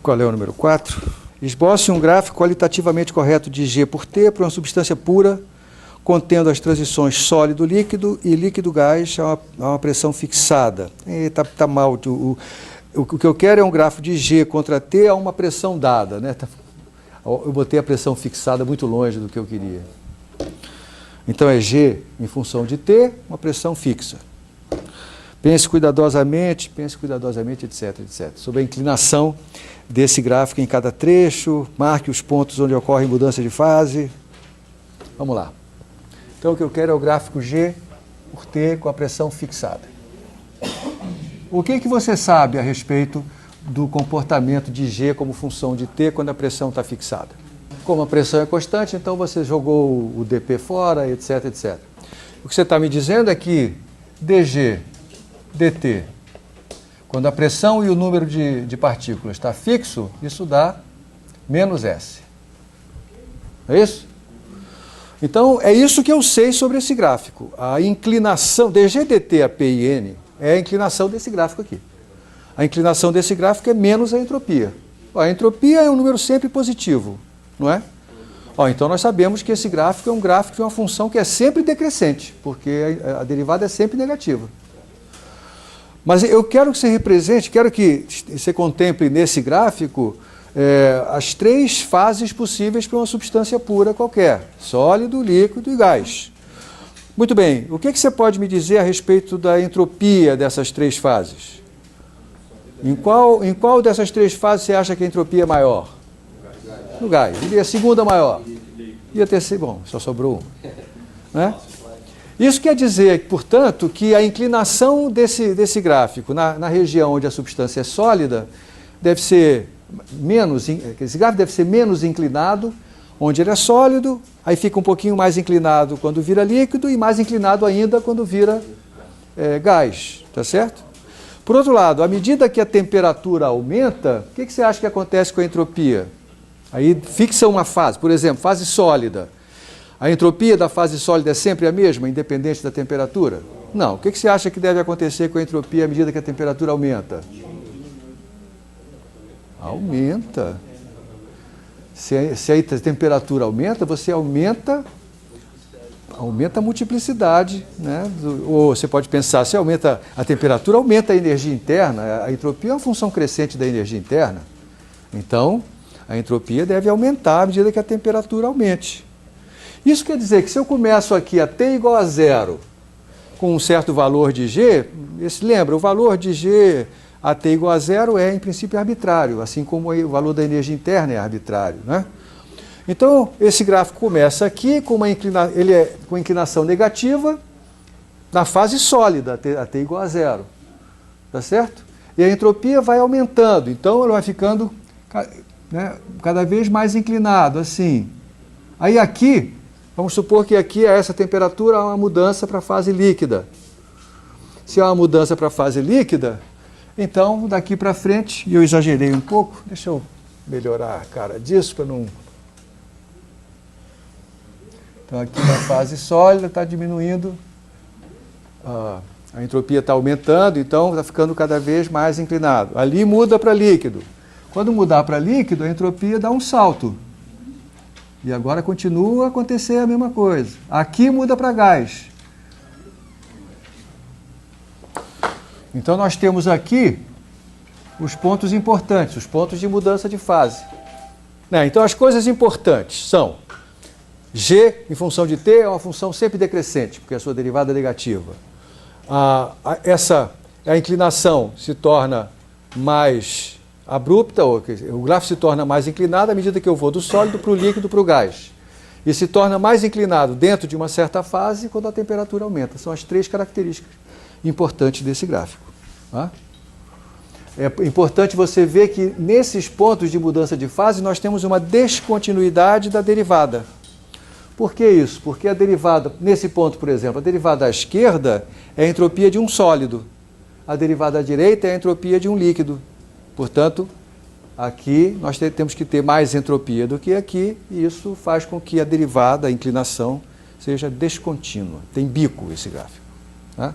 qual é o número 4? Esboce um gráfico qualitativamente correto de G por T para uma substância pura, contendo as transições sólido-líquido e líquido-gás a uma pressão fixada. Está mal. O que eu quero é um gráfico de G contra T a uma pressão dada, né? Eu botei a pressão fixada muito longe do que eu queria. Então é G em função de T, uma pressão fixa. Pense cuidadosamente, etc, etc. Sobre a inclinação desse gráfico em cada trecho, marque os pontos onde ocorre mudança de fase. Vamos lá. Então o que eu quero é o gráfico G por T com a pressão fixada. O que você sabe a respeito do comportamento de G como função de T quando a pressão está fixada? Como a pressão é constante, então você jogou o dP fora, etc, etc. O que você está me dizendo é que dG, dt, quando a pressão e o número de partículas está fixo, isso dá menos S. É isso? Então, é isso que eu sei sobre esse gráfico. A inclinação, dG, dt, a P e N, é a inclinação desse gráfico aqui. A inclinação desse gráfico é menos a entropia. A entropia é um número sempre positivo, não é? Então nós sabemos que esse gráfico é um gráfico de uma função que é sempre decrescente, porque a derivada é sempre negativa. Mas eu quero que você represente, quero que você contemple nesse gráfico as três fases possíveis para uma substância pura qualquer: sólido, líquido e gás. Muito bem, o que você pode me dizer a respeito da entropia dessas três fases? Em qual dessas três fases você acha que a entropia é maior? No gás. E a segunda maior? E a terceira? Bom, só sobrou uma. Né? Isso quer dizer, portanto, que a inclinação desse gráfico na região onde a substância é sólida deve ser menos, esse gráfico deve ser menos inclinado onde ele é sólido, aí fica um pouquinho mais inclinado quando vira líquido e mais inclinado ainda quando vira gás, tá certo? Por outro lado, à medida que a temperatura aumenta, o que você acha que acontece com a entropia? Aí fixa uma fase, por exemplo, fase sólida. A entropia da fase sólida é sempre a mesma, independente da temperatura? Não. O que você acha que deve acontecer com a entropia à medida que a temperatura aumenta? Aumenta. Se a temperatura aumenta, você aumenta a multiplicidade, né? Ou você pode pensar, se aumenta a temperatura, aumenta a energia interna. A entropia é uma função crescente da energia interna. Então, a entropia deve aumentar à medida que a temperatura aumente. Isso quer dizer que se eu começo aqui a T igual a zero, com um certo valor de G, lembra, o valor de G a T igual a zero é, em princípio, arbitrário, assim como o valor da energia interna é arbitrário, né? Então, esse gráfico começa aqui com com inclinação negativa na fase sólida, a T igual a zero, tá certo? E a entropia vai aumentando, então ela vai ficando, né, cada vez mais inclinado, assim. Aí aqui, vamos supor que aqui a essa temperatura há uma mudança para a fase líquida. Se há uma mudança para a fase líquida, então daqui para frente, e eu exagerei um pouco, deixa eu melhorar a cara disso para não... Então aqui na fase sólida está diminuindo, a entropia está aumentando, então está ficando cada vez mais inclinado. Ali muda para líquido. Quando mudar para líquido, a entropia dá um salto. E agora continua a acontecer a mesma coisa. Aqui muda para gás. Então nós temos aqui os pontos importantes, os pontos de mudança de fase. Então as coisas importantes são: G em função de T é uma função sempre decrescente, porque a sua derivada é negativa. A inclinação se torna mais abrupta, o gráfico se torna mais inclinado à medida que eu vou do sólido para o líquido para o gás. E se torna mais inclinado dentro de uma certa fase quando a temperatura aumenta. São as três características importantes desse gráfico. Tá? É importante você ver que nesses pontos de mudança de fase nós temos uma descontinuidade da derivada. Por que isso? Porque a derivada, nesse ponto, por exemplo, a derivada à esquerda é a entropia de um sólido. A derivada à direita é a entropia de um líquido. Portanto, aqui nós temos que ter mais entropia do que aqui, e isso faz com que a derivada, a inclinação, seja descontínua. Tem bico esse gráfico. Tá?